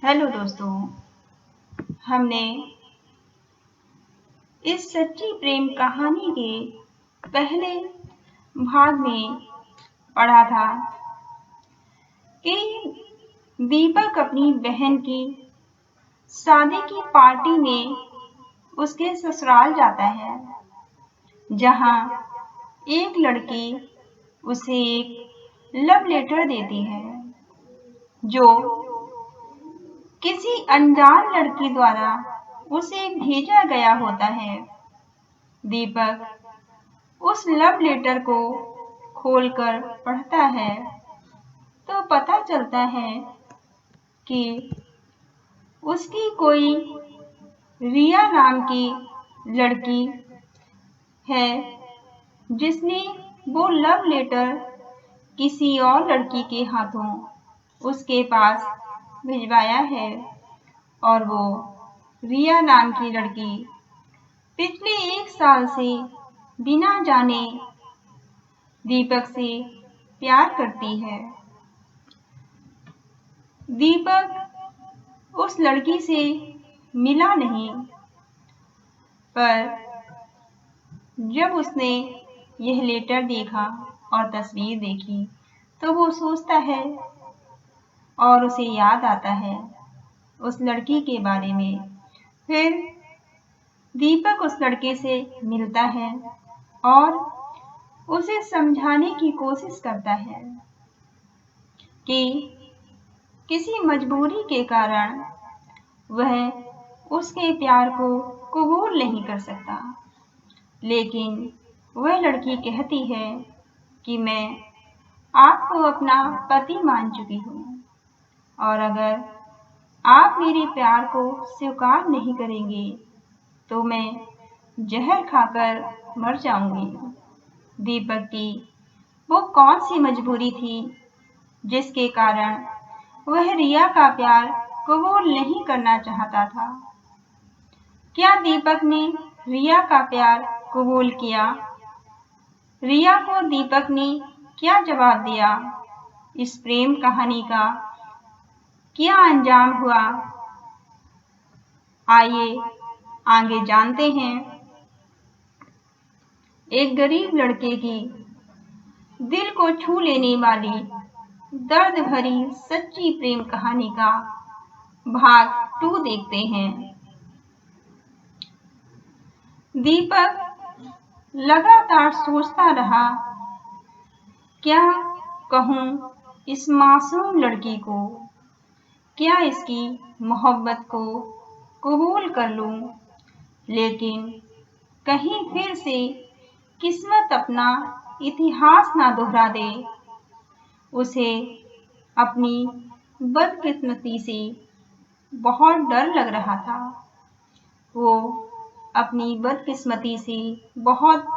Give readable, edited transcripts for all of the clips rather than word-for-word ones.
Hello दोस्तों, हमने इस सच्ची प्रेम कहानी के पहले भाग में पढ़ा था कि दीपक अपनी बहन की शादी की पार्टी में उसके ससुराल जाता है, जहां एक लड़की उसे एक लव लेटर देती है जो किसी अनजान लड़की द्वारा उसे भेजा गया होता है। दीपक उस लव लेटर को खोलकर पढ़ता है तो पता चलता है कि उसकी कोई रिया नाम की लड़की है जिसने वो लव लेटर किसी और लड़की के हाथों उसके पास भिजवाया है और वो रिया नाम की लड़की पिछले 1 साल से बिना जाने दीपक से प्यार करती है। दीपक उस लड़की से मिला नहीं, पर जब उसने यह लेटर देखा और तस्वीर देखी तो वो सोचता है और उसे याद आता है उस लड़की के बारे में। फिर दीपक उस लड़के से मिलता है और उसे समझाने की कोशिश करता है कि किसी मजबूरी के कारण वह उसके प्यार को कबूल नहीं कर सकता, लेकिन वह लड़की कहती है कि मैं आपको अपना पति मान चुकी हूँ और अगर आप मेरे प्यार को स्वीकार नहीं करेंगे तो मैं जहर खाकर मर जाऊंगी। दीपक की वो कौन सी मजबूरी थी जिसके कारण वह रिया का प्यार कबूल नहीं करना चाहता था? क्या दीपक ने रिया का प्यार कबूल किया? रिया को दीपक ने क्या जवाब दिया? इस प्रेम कहानी का क्या अंजाम हुआ? आइए आगे जानते हैं। एक गरीब लड़के की दिल को छू लेने वाली दर्द भरी सच्ची प्रेम कहानी का भाग 2 देखते हैं। दीपक लगातार सोचता रहा, क्या कहूँ इस मासूम लड़की को, क्या इसकी मोहब्बत को कबूल कर लूं, लेकिन कहीं फिर से किस्मत अपना इतिहास ना दोहरा दे। उसे अपनी बदकिस्मती से बहुत डर लग रहा था। वो अपनी बदकिस्मती से बहुत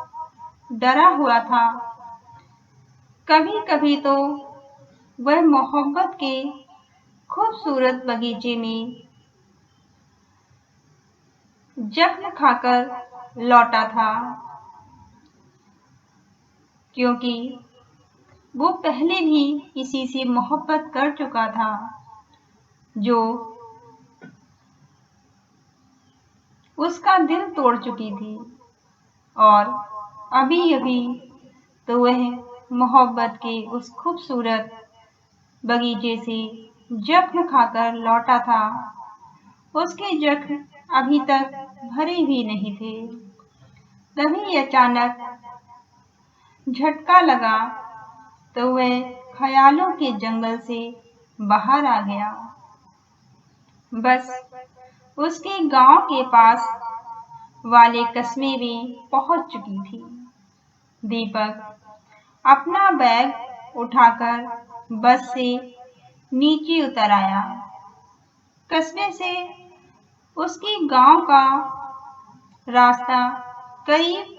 डरा हुआ था। कभी कभी तो वह मोहब्बत के खूबसूरत बगीचे में जख्म खाकर लौटा था, क्योंकि वो पहले भी किसी से मोहब्बत कर चुका था जो उसका दिल तोड़ चुकी थी, और अभी अभी तो वह मोहब्बत के उस खूबसूरत बगीचे से जख्म खाकर लौटा था। उसके जख्म अभी तक भरे भी नहीं थे। तभी अचानक झटका लगा तो वह ख्यालों के जंगल से बाहर आ गया। बस उसके गांव के पास वाले कस्बे में पहुंच चुकी थी। दीपक अपना बैग उठाकर बस से नीचे उतर आया। कस्बे से उसके गांव का रास्ता करीब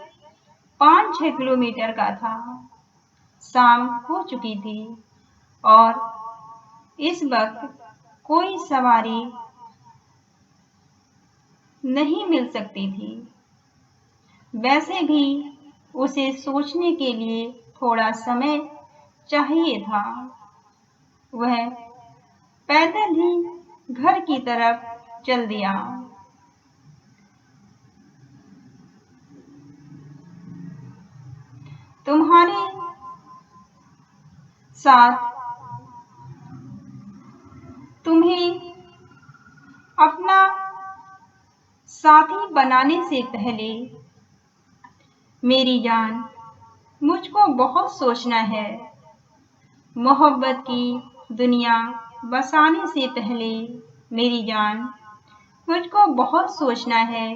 5-6 किलोमीटर का था। शाम हो चुकी थी और इस वक्त कोई सवारी नहीं मिल सकती थी। वैसे भी उसे सोचने के लिए थोड़ा समय चाहिए था। वह पैदल ही घर की तरफ चल दिया। तुम्हारे साथ तुम्हें अपना साथी बनाने से पहले मेरी जान मुझको बहुत सोचना है। मोहब्बत की दुनिया बसाने से पहले मेरी जान मुझको बहुत सोचना है।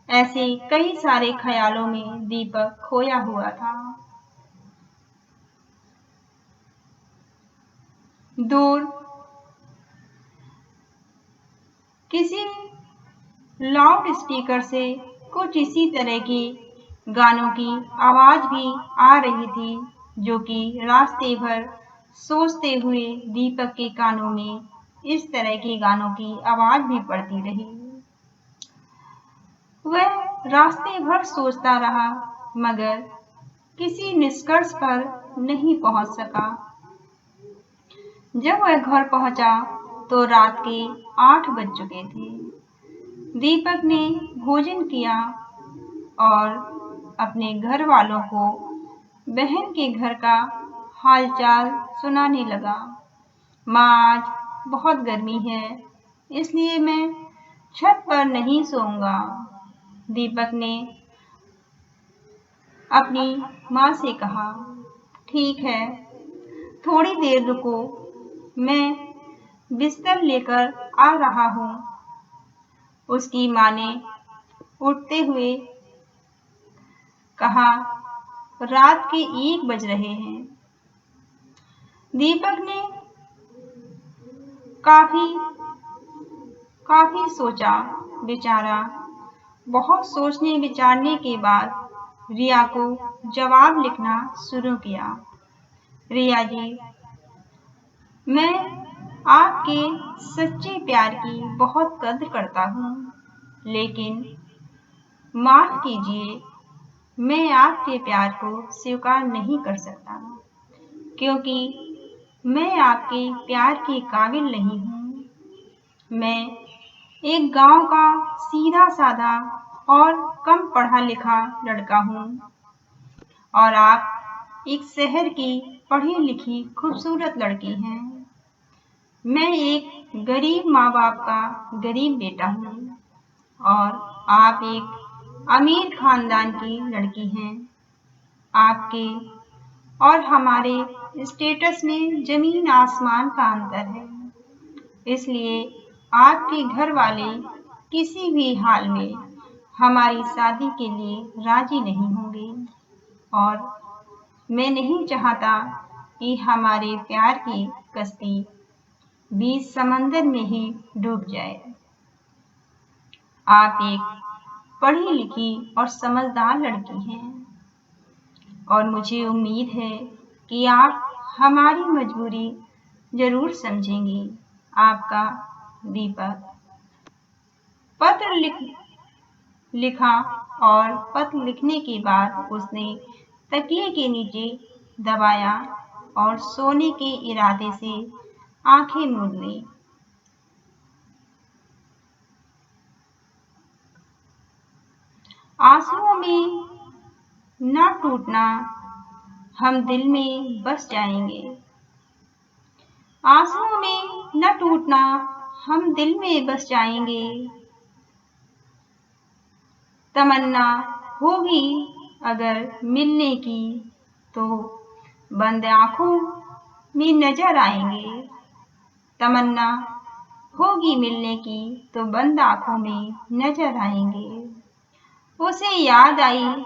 ऐसे कई सारे ख्यालों में दीपक खोया हुआ था। दूर किसी लाउड स्पीकर से कुछ इसी तरह की गानों की आवाज भी आ रही थी, जो कि रास्ते भर सोचते हुए दीपक के कानों में इस तरह के गानों की आवाज भी पड़ती रही। वह रास्ते भर सोचता रहा, मगर किसी निष्कर्ष पर नहीं पहुंच सका। जब वह घर पहुंचा तो रात के 8 बज चुके थे। दीपक ने भोजन किया और अपने घर वालों को बहन के घर का हालचाल सुनाने लगा। माँ, आज बहुत गर्मी है, इसलिए मैं छत पर नहीं सोऊंगा। दीपक ने अपनी माँ से कहा, ठीक है, थोड़ी देर रुको, मैं बिस्तर लेकर आ रहा हूँ। उसकी माँ ने उठते हुए कहा, रात के 1 बज रहे हैं। दीपक ने काफी सोचा विचारा। बहुत सोचने विचारने के बाद रिया को जवाब लिखना शुरू किया। रिया जी, मैं आपके सच्चे प्यार की बहुत कद्र करता हूँ, लेकिन माफ कीजिए, मैं आपके प्यार को स्वीकार नहीं कर सकता, क्योंकि मैं आपके प्यार के काबिल नहीं हूँ। मैं एक गांव का सीधा साधा और कम पढ़ा लिखा लड़का हूँ, और आप एक शहर की पढ़ी लिखी खूबसूरत लड़की हैं। मैं एक गरीब माँ बाप का गरीब बेटा हूँ, और आप एक अमीर खानदान की लड़की हैं। आपके और हमारे स्टेटस में जमीन आसमान का अंतर है, इसलिए आपके घर वाले किसी भी हाल में हमारी शादी के लिए राजी नहीं होंगे, और मैं नहीं चाहता कि हमारे प्यार की कश्ती बीच समंदर में ही डूब जाए। आप एक पढ़ी लिखी और समझदार लड़की हैं, और मुझे उम्मीद है कि आप हमारी मजबूरी जरूर समझेंगी। आपका दीपक। पत्र लिखा, और पत्र लिखने के बाद उसने तकिए के नीचे दबाया और सोने के इरादे से आंखें मूंद ली। आंसुओं में न टूटना, हम दिल में बस जाएंगे। आंसुओं में न टूटना, हम दिल में बस जाएंगे। तमन्ना होगी अगर मिलने की, तो बंद आंखों में नजर आएंगे। तमन्ना होगी मिलने की, तो बंद आंखों में नजर आएंगे। उसे याद आई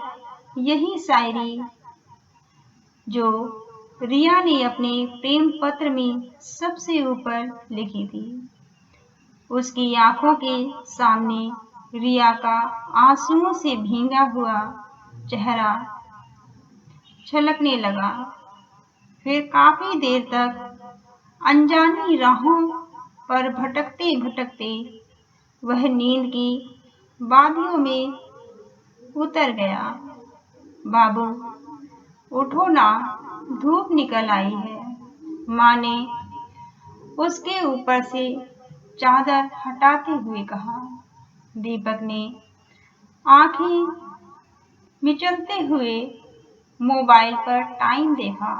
यही शायरी जो रिया ने अपने प्रेम पत्र में सबसे ऊपर लिखी थी। उसकी आंखों के सामने रिया का आंसुओं से भींगा हुआ चेहरा छलकने लगा। फिर काफी देर तक अनजानी राहों पर भटकते भटकते वह नींद की वादियों में उतर गया। बाबू, उठो ना, धूप निकल आई है। माँ ने उसके ऊपर से चादर हटाते हुए कहा। दीपक ने आंखें मिचलते हुए मोबाइल पर टाइम देखा।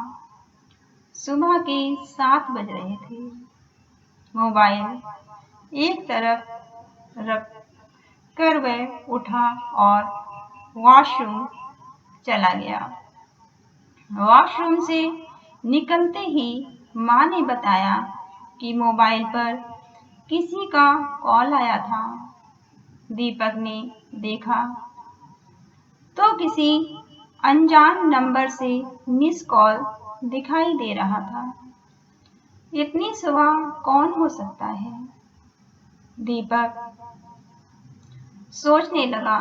सुबह के 7 बज रहे थे। मोबाइल एक तरफ रख कर वह उठा और वॉशरूम चला गया। वॉशरूम से निकलते ही माँ ने बताया कि मोबाइल पर किसी का कॉल आया था। दीपक ने देखा तो किसी अनजान नंबर से मिस कॉल दिखाई दे रहा था। इतनी सुबह कौन हो सकता है? दीपक सोचने लगा।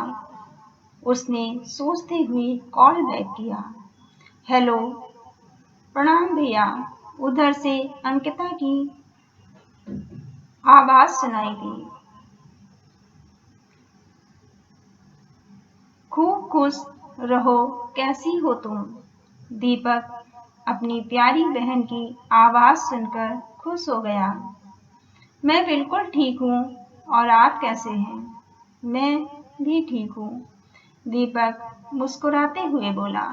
उसने सोचते हुए कॉल बैक किया। हेलो, प्रणाम भैया। उधर से अंकिता की आवाज सुनाई दी। खूब खुश रहो, कैसी हो तुम? दीपक अपनी प्यारी बहन की आवाज सुनकर खुश हो गया। मैं बिल्कुल ठीक हूँ, और आप कैसे हैं? मैं भी ठीक हूँ, दीपक मुस्कुराते हुए बोला।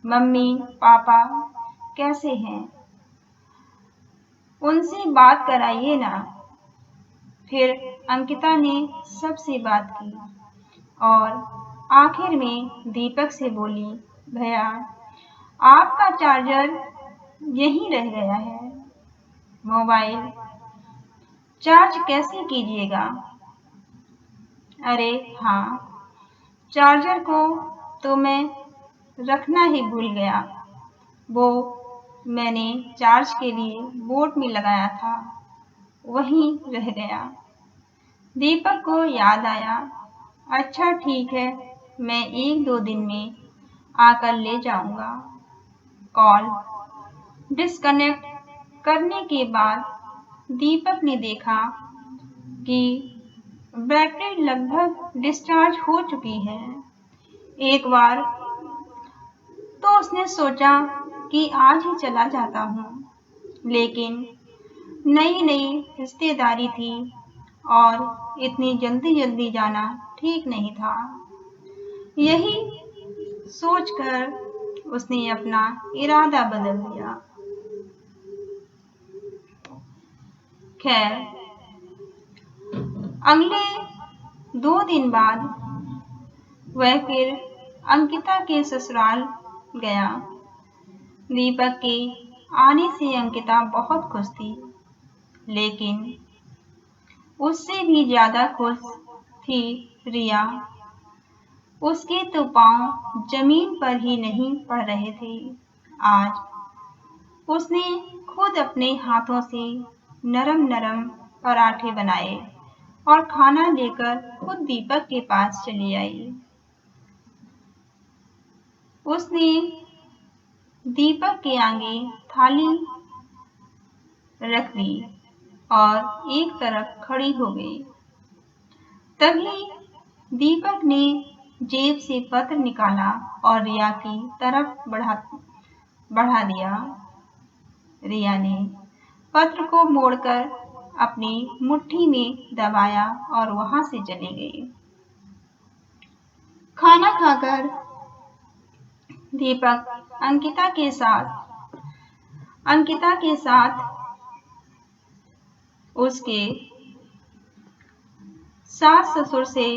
मम्मी पापा कैसे हैं? उनसे बात कराइए ना। फिर अंकिता ने सबसे बात की और आखिर में दीपक से बोली, भैया आपका चार्जर यहीं रह गया है। मोबाइल चार्ज कैसे कीजिएगा? अरे हाँ, चार्जर को तो मैं रखना ही भूल गया। वो मैंने चार्ज के लिए बोट में लगाया था, वहीं रह गया। दीपक को याद आया। अच्छा ठीक है, मैं 1-2 दिन में आकर ले जाऊंगा। कॉल डिस्कनेक्ट करने के बाद दीपक ने देखा कि बैटरी लगभग डिस्चार्ज हो चुकी है। एक बार तो उसने सोचा कि आज ही चला जाता हूँ, लेकिन नई नई रिश्तेदारी थी और इतनी जल्दी जल्दी जाना ठीक नहीं था। यही सोचकर उसने अपना इरादा बदल दिया। खैर, अगले 2 दिन बाद वह फिर अंकिता के ससुराल गया। दीपक के आने से अंकिता बहुत खुश थी, लेकिन उससे भी ज्यादा खुश थी रिया। उसके तो पांव जमीन पर ही नहीं पड़ रहे थे। आज उसने खुद अपने हाथों से नरम नरम पराठे बनाए और खाना लेकर खुद दीपक के पास चली आई। उसने दीपक के आगे थाली रख दी और एक तरफ खड़ी हो गई। तभी दीपक ने जेब से पत्र निकाला और रिया की तरफ बढ़ा दिया। रिया ने पत्र को मोड़कर अपनी मुट्ठी में दबाया और वहां से चली गई। खाना खाकर दीपक अंकिता के साथ उसके सास ससुर से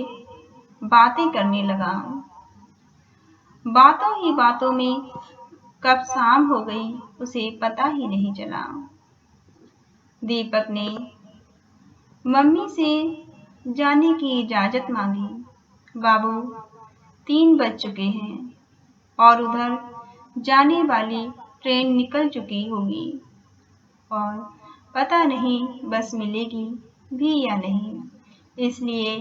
बातें करने लगा। बातों ही बातों में कब शाम हो गई उसे पता ही नहीं चला। दीपक ने मम्मी से जाने की इजाजत मांगी। बाबू 3 बज चुके हैं और उधर जाने वाली ट्रेन निकल चुकी होगी और पता नहीं बस मिलेगी भी या नहीं, इसलिए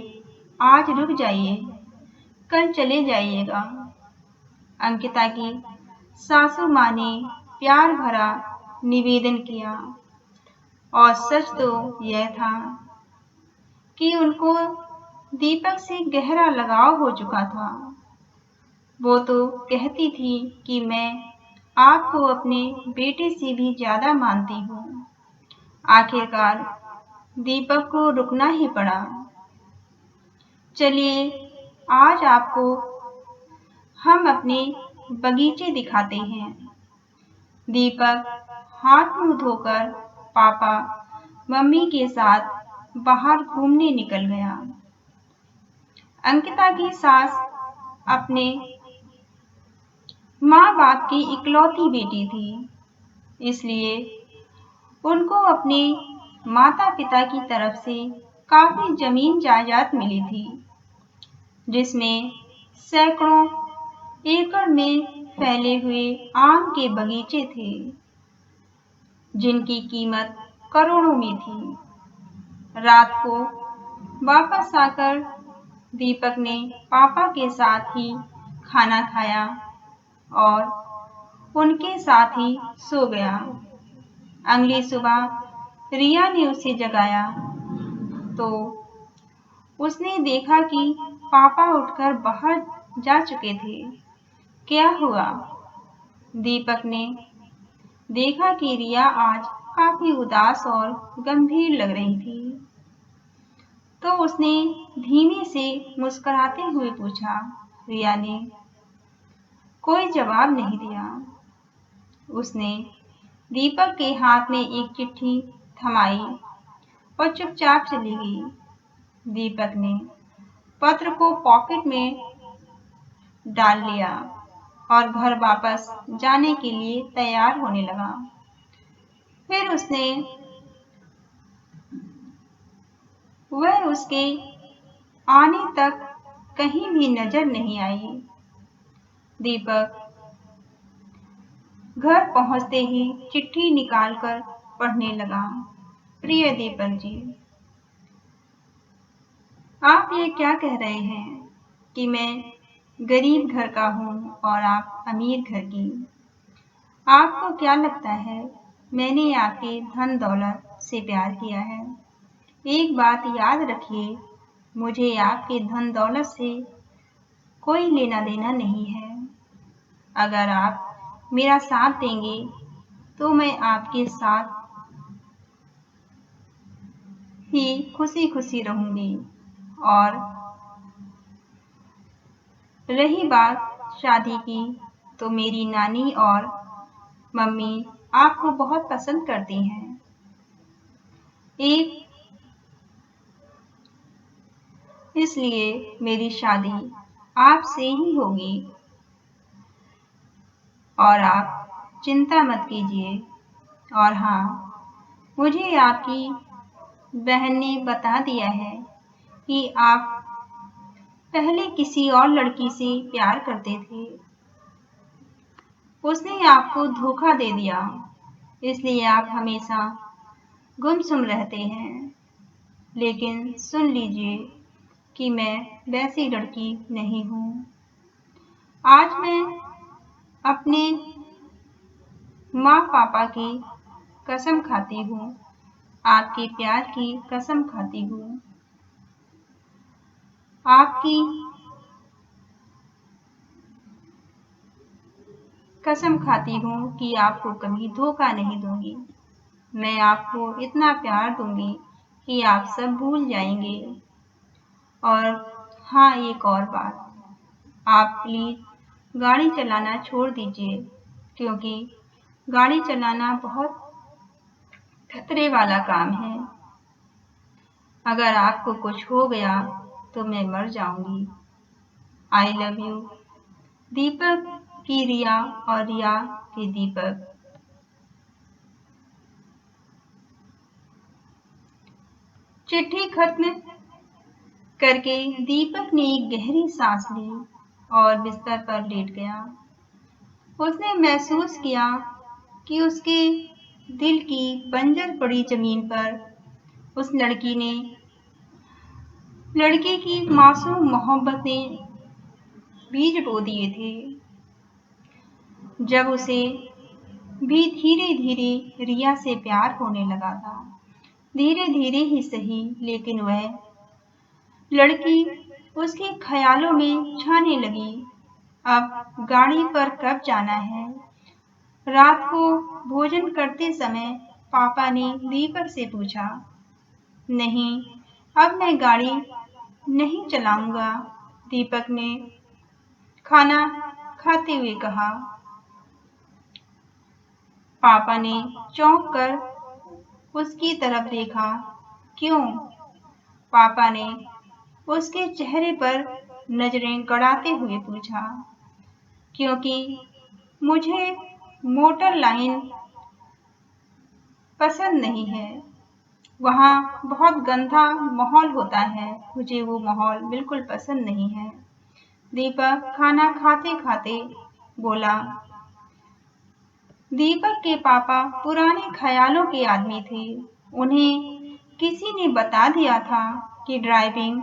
आज रुक जाइए, कल चले जाइएगा। अंकिता की सासू माँ ने प्यार भरा निवेदन किया और सच तो यह था कि उनको दीपक से गहरा लगाव हो चुका था। वो तो कहती थी कि मैं आपको अपने बेटे से भी ज्यादा मानती हूँ। आखिरकार दीपक को रुकना ही पड़ा। चलिए आज आपको हम अपने बगीचे दिखाते हैं। दीपक हाथ मुंह धोकर पापा मम्मी के साथ बाहर घूमने निकल गया। अंकिता की सास अपने माँ बाप की इकलौती बेटी थी, इसलिए उनको अपने माता पिता की तरफ से काफी जमीन जायदाद मिली थी, जिसमें सैकड़ों एकड़ में फैले हुए आम के बगीचे थे, जिनकी कीमत करोड़ों में थी। रात को वापस आकर दीपक ने पापा के साथ ही खाना खाया और उनके साथ ही सो गया। अगली सुबह रिया ने उसे जगाया तो उसने देखा कि पापा उठकर बाहर जा चुके थे। क्या हुआ? दीपक ने देखा कि रिया आज काफी उदास और गंभीर लग रही थी, तो उसने धीमे से मुस्कुराते हुए पूछा। रिया ने कोई जवाब नहीं दिया। उसने दीपक के हाथ में एक चिट्ठी थमाई और चुपचाप चली गई। दीपक ने पत्र को पॉकेट में डाल लिया और घर वापस जाने के लिए तैयार होने लगा। फिर वह उसके आने तक कहीं भी नजर नहीं आई। दीपक घर पहुंचते ही चिट्ठी निकालकर पढ़ने लगा। प्रिय दीपक जी, आप ये क्या कह रहे हैं कि मैं गरीब घर का हूँ और आप अमीर घर की? आपको क्या लगता है मैंने आपके धन दौलत से प्यार किया है? एक बात याद रखिए, मुझे आपके धन दौलत से कोई लेना देना नहीं है। अगर आप मेरा साथ देंगे तो मैं आपके साथ ही खुशी खुशी रहूंगी। और रही बात शादी की, तो मेरी नानी और मम्मी आपको बहुत पसंद करती हैं। इसलिए मेरी शादी आपसे ही होगी और आप चिंता मत कीजिए। और हाँ, मुझे आपकी बहन ने बता दिया है कि आप पहले किसी और लड़की से प्यार करते थे। उसने आपको धोखा दे दिया, इसलिए आप हमेशा गुमसुम रहते हैं। लेकिन सुन लीजिए कि मैं वैसी लड़की नहीं हूँ। आज मैं अपने माँ पापा की कसम खाती हूँ, आपके प्यार की कसम खाती हूँ, आपकी कसम खाती हूँ कि आपको कभी धोखा नहीं दूंगी। मैं आपको इतना प्यार दूंगी कि आप सब भूल जाएंगे। और हाँ, एक और बात, आप प्लीज गाड़ी चलाना छोड़ दीजिए, क्योंकि गाड़ी चलाना बहुत खतरे वाला काम है। अगर आपको कुछ हो गया तो मैं मर जाऊंगी। I love you. दीपक की रिया और रिया के दीपक। चिट्ठी खत्म करके दीपक ने एक गहरी सांस ली और बिस्तर पर लेट गया। उसने महसूस किया कि उसके दिल की बंजर पड़ी जमीन पर उस लड़की की मासूम मोहब्बत ने बीज बो दिए थे। जब उसे भी धीरे धीरे रिया से प्यार होने लगा था, धीरे धीरे ही सही, लेकिन वह लड़की उसके ख्यालों में छाने लगी। अब गाड़ी पर कब जाना है? रात को भोजन करते समय पापा ने दीपक से पूछा। नहीं, अब मैं गाड़ी नहीं चलाऊंगा, दीपक ने खाना खाते हुए कहा। पापा ने चौंक कर उसकी तरफ देखा। क्यों? पापा ने उसके चेहरे पर नजरें गड़ाते हुए पूछा। क्योंकि मुझे मोटर लाइन पसंद नहीं है। वहाँ बहुत गंदा माहौल होता है, मुझे वो माहौल बिल्कुल पसंद नहीं है, दीपक खाना खाते खाते बोला। दीपक के पापा पुराने ख्यालों के आदमी थे। उन्हें किसी ने बता दिया था कि ड्राइविंग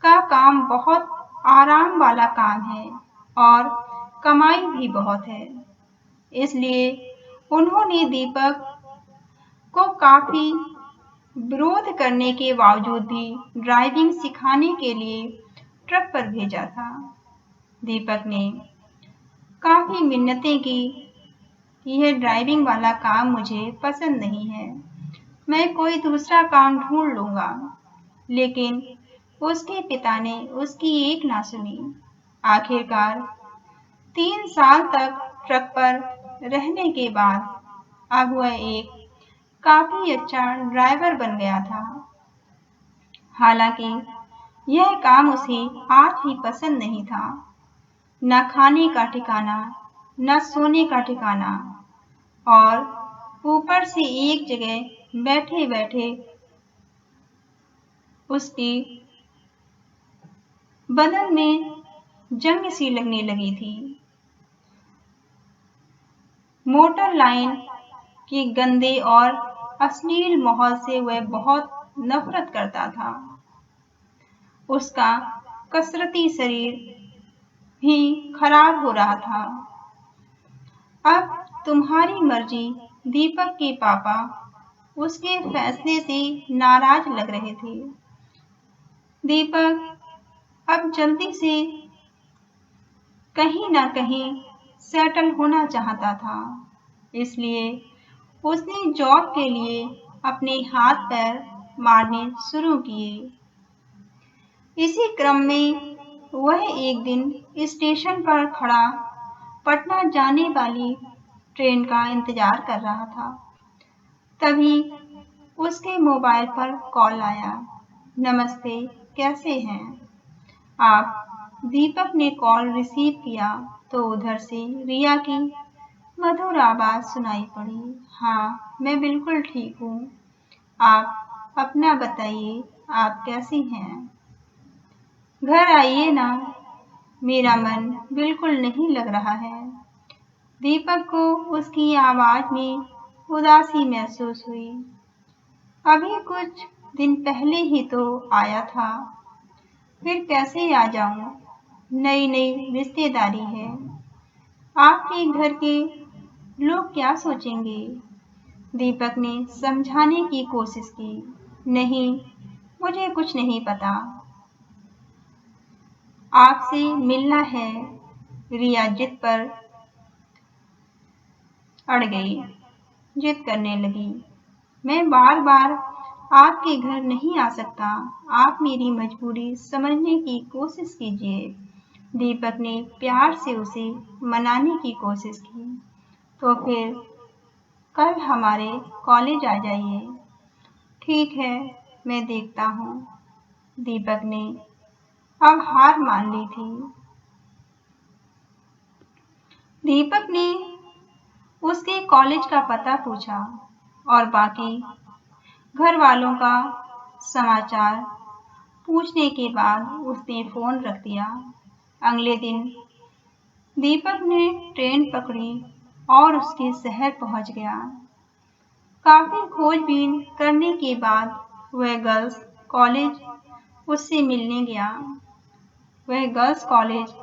का काम बहुत आराम वाला काम है और कमाई भी बहुत है। इसलिए उन्होंने दीपक को काफी विरोध करने के बावजूद भी ड्राइविंग सिखाने के लिए ट्रक पर भेजा था। दीपक ने काफी मिन्नतें की। यह ड्राइविंग वाला काम मुझे पसंद नहीं है, मैं कोई दूसरा काम ढूंढ लूंगा। लेकिन उसके पिता ने उसकी एक ना सुनी। आखिरकार 3 साल तक ट्रक पर रहने के बाद अब वह एक काफी अच्छा ड्राइवर बन गया था। हालांकि यह काम उसे आज भी पसंद नहीं था। न खाने का ठिकाना, न सोने का ठिकाना, और ऊपर से एक जगह बैठे बैठे उसकी बदन में जंग सी लगने लगी थी। मोटर लाइन के गंदे और अश्लील माहौल से वह बहुत नफरत करता था। उसका कसरती शरीर भी खराब हो रहा था। अब तुम्हारी मर्जी, दीपक के पापा उसके फैसले से नाराज लग रहे थे। दीपक अब जल्दी से कहीं ना कहीं सेटल होना चाहता था, इसलिए उसने जॉब के लिए अपने हाथ पैर मारने शुरू किए। इसी क्रम में वह एक दिन स्टेशन पर खड़ा पटना जाने वाली ट्रेन का इंतजार कर रहा था। तभी उसके मोबाइल पर कॉल आया। नमस्ते, कैसे हैं आप? दीपक ने कॉल रिसीव किया तो उधर से रिया की मधुर आवाज सुनाई पड़ी। हाँ, मैं बिल्कुल ठीक हूँ। आप अपना बताइए, आप कैसी हैं? घर आइए ना, मेरा मन बिल्कुल नहीं लग रहा है। दीपक को उसकी आवाज में उदासी महसूस हुई। अभी कुछ दिन पहले ही तो आया था, फिर कैसे आ जाऊं? नई नई रिश्तेदारी है, आपके घर के लोग क्या सोचेंगे? दीपक ने समझाने की कोशिश की। नहीं, मुझे कुछ नहीं पता, आपसे मिलना है। रिया जिद पर अड़ गई, जिद करने लगी। मैं बार बार आपके घर नहीं आ सकता, आप मेरी मजबूरी समझने की कोशिश कीजिए। दीपक ने प्यार से उसे मनाने की कोशिश की। तो फिर कल हमारे कॉलेज आ जाइए। ठीक है, मैं देखता हूँ। दीपक ने अब हार मान ली थी। दीपक ने उसके कॉलेज का पता पूछा और बाकी घर वालों का समाचार पूछने के बाद उसने फोन रख दिया। अगले दिन दीपक ने ट्रेन पकड़ी और उसके शहर पहुंच गया। काफी खोजबीन करने के बाद वह गर्ल्स कॉलेज उससे मिलने गया। वह गर्ल्स कॉलेज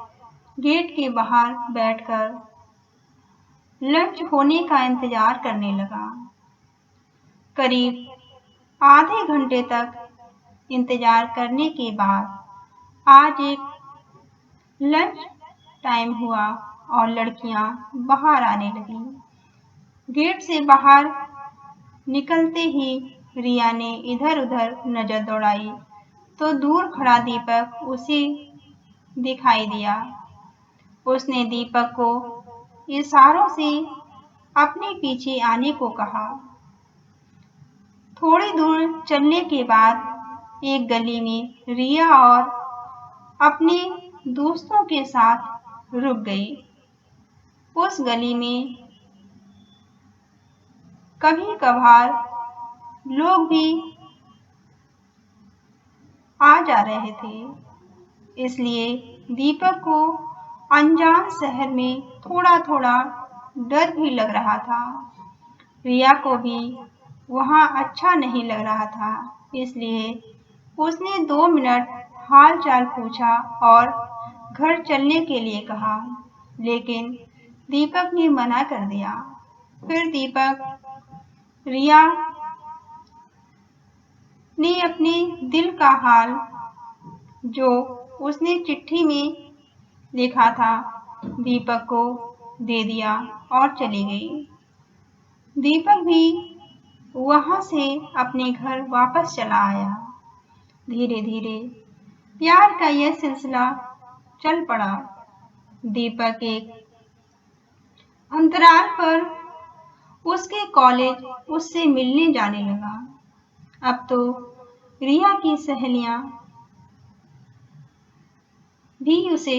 गेट के बाहर बैठकर लंच होने का इंतजार करने लगा। करीब आधे घंटे तक इंतजार करने के बाद आज एक लंच टाइम हुआ और लड़कियां बाहर आने लगीं। गेट से बाहर निकलते ही रिया ने इधर उधर नजर दौड़ाई तो दूर खड़ा दीपक उसे दिखाई दिया। उसने दीपक को इशारों से अपने पीछे आने को कहा। थोड़ी दूर चलने के बाद एक गली में रिया और अपने दोस्तों के साथ रुक गई। उस गली में कभी कभार लोग भी आ जा रहे थे, इसलिए दीपक को अनजान शहर में थोड़ा थोड़ा डर भी लग रहा था। रिया को भी वहां अच्छा नहीं लग रहा था, इसलिए उसने 2 मिनट हाल चाल पूछा और घर चलने के लिए कहा, लेकिन दीपक ने मना कर दिया। फिर दीपक रिया ने अपने दिल का हाल जो उसने चिट्ठी में लिखा था दीपक को दे दिया और चली गई। दीपक भी वहां से अपने घर वापस चला आया। धीरे धीरे प्यार का यह सिलसिला चल पड़ा। दीपक एक अंतराल पर उसके कॉलेज उससे मिलने जाने लगा। अब तो रिया की सहेलियां भी उसे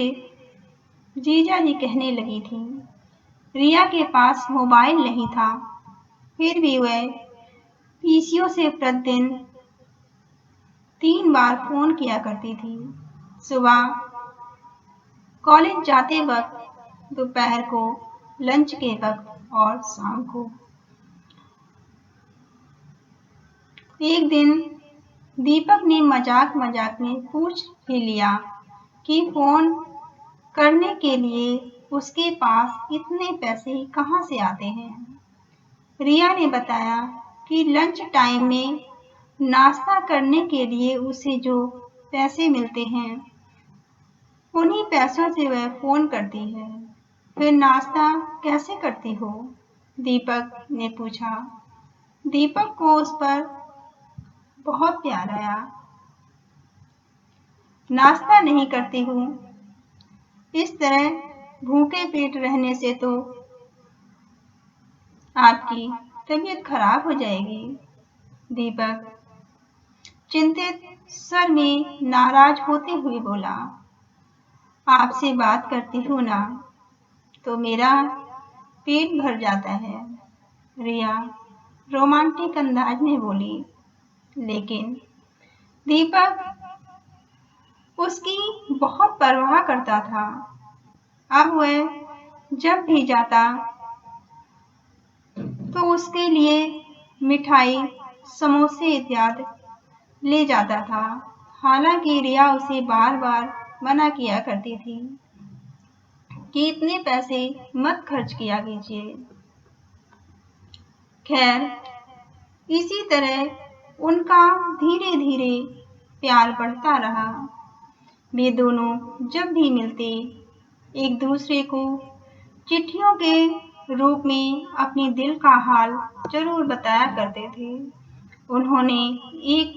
जीजा जी कहने लगी थीं। रिया के पास मोबाइल नहीं था, फिर भी वह पीसीओ से प्रतिदिन 3 बार फोन किया करती थी। सुबह कॉलेज जाते वक्त, दोपहर को लंच के वक्त और शाम को। एक दिन दीपक ने मजाक मजाक में पूछ ही लिया कि फोन करने के लिए उसके पास इतने पैसे कहाँ से आते हैं। रिया ने बताया कि लंच टाइम में नाश्ता करने के लिए उसे जो पैसे मिलते हैं, उन्हीं पैसों से वह फोन करती है। फिर नाश्ता कैसे करती हो? दीपक ने पूछा। दीपक को उस पर बहुत प्यार आया। नाश्ता नहीं करती हूँ, इस तरह भूखे पेट रहने से तो आपकी तबीयत खराब हो जाएगी। दीपक चिंतित स्वर में नाराज होते हुए बोला, आपसे बात करती हूँ ना तो मेरा पेट भर जाता है। रिया रोमांटिक अंदाज में बोली, लेकिन दीपक उसकी बहुत परवाह करता था। अब वह जब भी जाता तो उसके लिए मिठाई, समोसे इत्यादि ले जाता था। हालांकि रिया उसे बार बार मना किया करती थी कि इतने पैसे मत खर्च किया कीजिए। खैर, इसी तरह उनका धीरे धीरे प्यार बढ़ता रहा। वे दोनों जब भी मिलते, एक दूसरे को चिट्ठियों के रूप में अपने दिल का हाल जरूर बताया करते थे। उन्होंने एक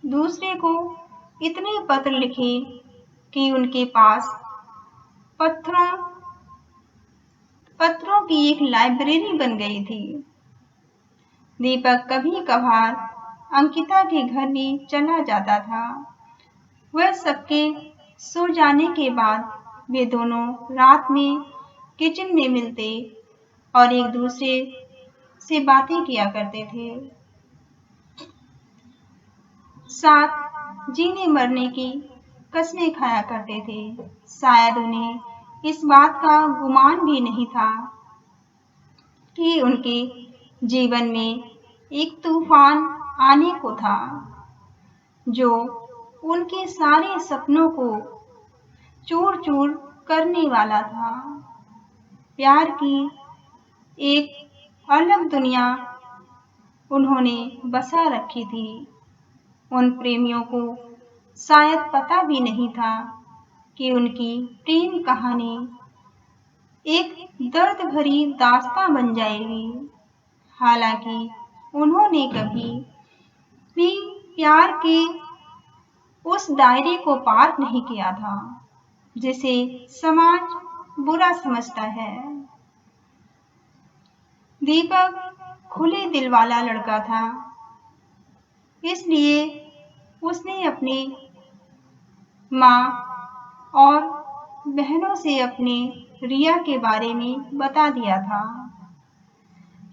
दूसरे को इतने पत्र लिखे कि उनके पास पत्रों की एक लाइब्रेरी बन गई थी। दीपक कभी कभार अंकिता के घर भी चला जाता था। वह सबके सो जाने के बाद वे दोनों रात में किचन में मिलते और एक दूसरे से बातें किया करते थे। साथ जीने मरने की कस्में खाया करते थे। शायद उन्हें इस बात का गुमान भी नहीं था कि उनके जीवन में एक तूफान आने को था जो उनके सारे सपनों को चूर चूर करने वाला था। प्यार की एक अलग दुनिया उन्होंने बसा रखी थी। उन प्रेमियों को शायद पता भी नहीं था कि उनकी प्रेम कहानी एक दर्द भरी दास्तां बन जाएगी। हालांकि उन्होंने कभी भी प्यार के उस दायरे को पार नहीं किया था जिसे समाज बुरा समझता है। दीपक खुले दिल वाला लड़का था, इसलिए उसने अपने माँ और बहनों से अपने रिया के बारे में बता दिया था।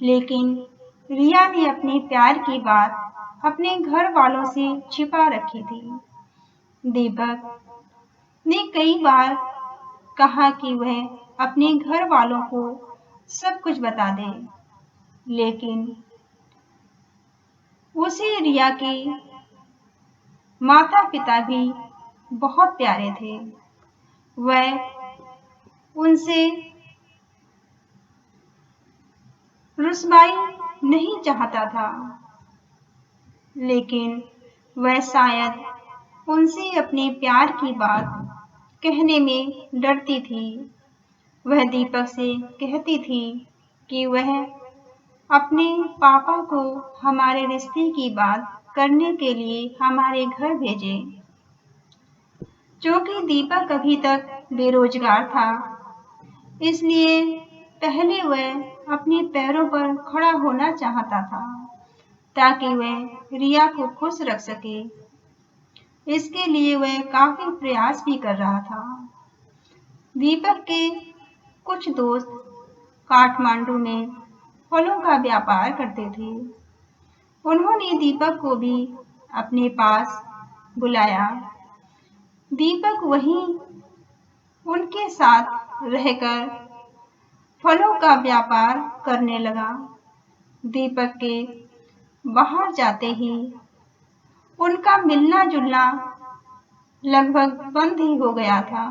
लेकिन रिया ने अपने प्यार की बात अपने घर वालों से छिपा रखी थी। दीपक ने कई बार कहा कि वह अपने घर वालों को सब कुछ बता दे, लेकिन उसे रिया के माता पिता भी बहुत प्यारे थे। वह उनसे रुसवाई नहीं चाहता था, लेकिन वह शायद उनसे अपने प्यार की बात कहने में डरती थी। वह दीपक से कहती थी कि वह अपने पापा को हमारे रिश्ते की बात करने के लिए हमारे घर भेजे। क्योंकि दीपक अभी तक बेरोजगार था, इसलिए पहले वह अपने पैरों पर खड़ा होना चाहता था ताकि वह रिया को खुश रख सके। इसके लिए वह काफी प्रयास भी कर रहा था। दीपक के कुछ दोस्त काठमांडू में फलों का व्यापार करते थे। उन्होंने दीपक को भी अपने पास बुलाया। दीपक वहीं उनके साथ रहकर फलों का व्यापार करने लगा। दीपक के बाहर जाते ही उनका मिलना जुलना लगभग बंद ही हो गया था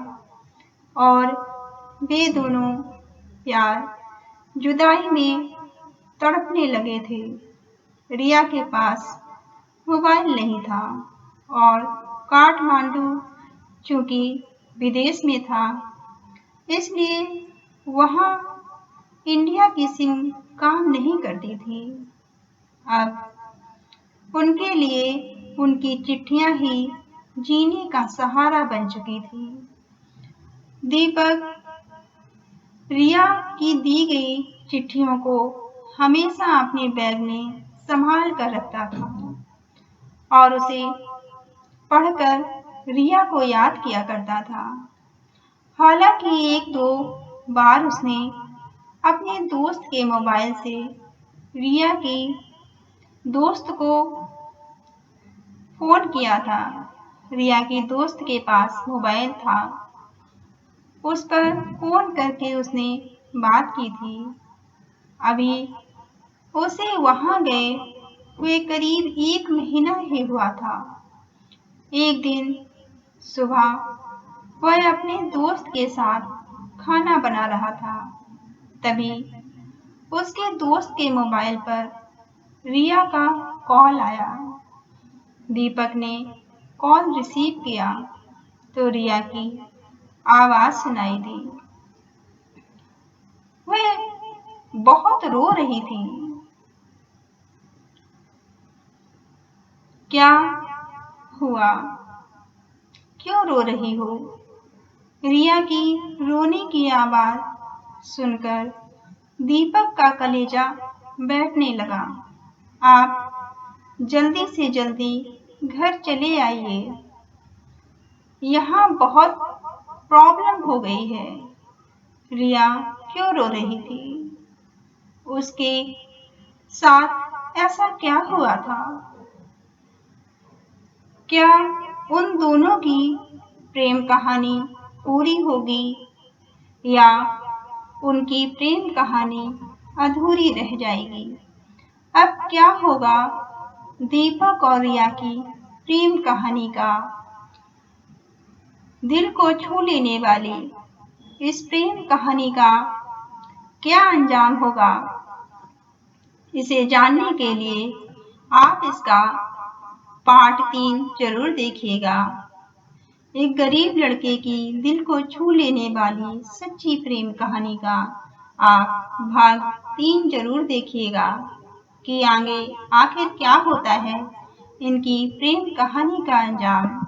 और वे दोनों प्यार जुदाई में तड़पने लगे थे। रिया के पास मोबाइल नहीं था और काठमांडू चूंकि विदेश में था, इसलिए वहां इंडिया की सिम काम नहीं करती थी। अब उनके लिए उनकी चिट्ठियां ही जीने का सहारा बन चुकी थी। दीपक रिया की दी गई चिट्ठियों को हमेशा अपने बैग में संभाल कर रखता था और उसे पढ़कर रिया को याद किया करता था। हालांकि एक दो बार उसने अपने दोस्त के मोबाइल से रिया की दोस्त को फोन किया था। रिया के दोस्त के पास मोबाइल था, उस पर फोन करके उसने बात की थी। अभी उसे वहां गए हुए करीब 1 महीना ही हुआ था। एक दिन सुबह वह अपने दोस्त के साथ खाना बना रहा था, तभी उसके दोस्त के मोबाइल पर रिया का कॉल आया। दीपक ने कॉल रिसीव किया तो रिया की आवाज सुनाई दी। वह बहुत रो रही थी। क्या हुआ? क्यों रो रही हो? रिया की रोने की आवाज सुनकर दीपक का कलेजा बैठने लगा। आप जल्दी से जल्दी घर चले आइए, यहाँ बहुत प्रॉब्लम हो गई है। रिया क्यों रो रही थी? उसके साथ ऐसा क्या हुआ था? क्या उन दोनों की प्रेम कहानी पूरी होगी या उनकी प्रेम कहानी अधूरी रह जाएगी? अब क्या होगा दीपक और रिया की प्रेम कहानी का? दिल को छू लेने वाली इस प्रेम कहानी का क्या अंजाम होगा? इसे जानने के लिए आप इसका पार्ट 3 जरूर देखिएगा। एक गरीब लड़के की दिल को छू लेने वाली सच्ची प्रेम कहानी का आप भाग 3 जरूर देखिएगा कि आगे आखिर क्या होता है इनकी प्रेम कहानी का अंजाम